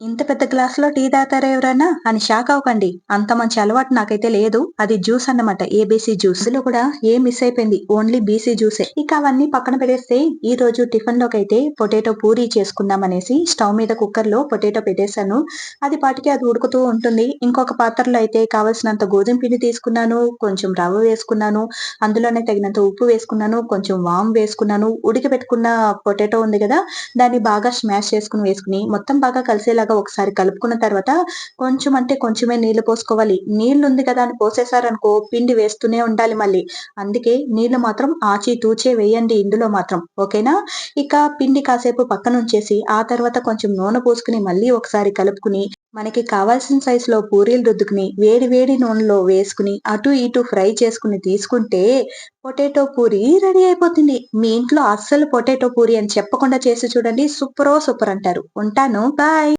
ఇంత పెద్ద గ్లాస్‌లో టీ తాగుతారా ఎవరైనా? అని షాక్ అవ్వకండి. అంత మంచి అలవాటు నాకైతే లేదు. అది జ్యూస్ అన్నమాట. ABC juice. అందులో కూడా ఏ మిస్ అయిపోయింది. ఓన్లీ బీసీ జ్యూసే. ఇక అవన్నీ పక్కన పెట్టేస్తే ఈరోజు టిఫిన్‌లోకైతే పొటాటో పూరి చేసుకుందామనేసి స్టవ్ మీద కుక్కర్‌లో పొటాటో పెట్టేసాను. అది పాటికి అది ఉడుకుతూ ఉంటుంది. ఇంకొక పాత్రలో అయితే కావాల్సినంత గోధుమ పిండి తీసుకున్నాను. కొంచెం రవ్వ వేసుకున్నాను. అందులోనే తగినంత ఉప్పు వేసుకున్నాను. కొంచెం వాము వేసుకున్నాను. ఉడకబెట్టుకున్న పొటాటో ఉంది గదా! దాన్ని బాగా స్మాష్ వేసుకొని మొత్తం బాగా కలిసేలాగా ఒకసారి కలుపుకున్న తర్వాత కొంచెం అంటే కొంచెమే నీళ్లు పోసుకోవాలి. నీళ్లుంది కదా అని పోసేసారనుకో పిండి వేస్తూనే ఉండాలి మళ్ళీ. అందుకే నీళ్లు మాత్రం ఆచి తూచే వేయండి ఇందులో మాత్రం. ఓకేనా? ఇక పిండి కాసేపు పక్కనుంచేసి ఆ తర్వాత కొంచెం నూనె పోసుకొని మళ్ళీ ఒకసారి కలుపుకొని మనకి కావాల్సిన సైజులో పూరీలు రుద్దుకుని వేడి వేడి నూనెలో వేసుకుని అటు ఇటు ఫ్రై చేసుకుని తీసుకుంటే పొటాటో పూరి రెడీ అయిపోతుంది. మీ ఇంట్లో అస్సలు పొటాటో పూరి అని చెప్పకుండా చేసి చూడండి. సూపరో సూపర్ అంటారు. ఉంటాను. బాయ్.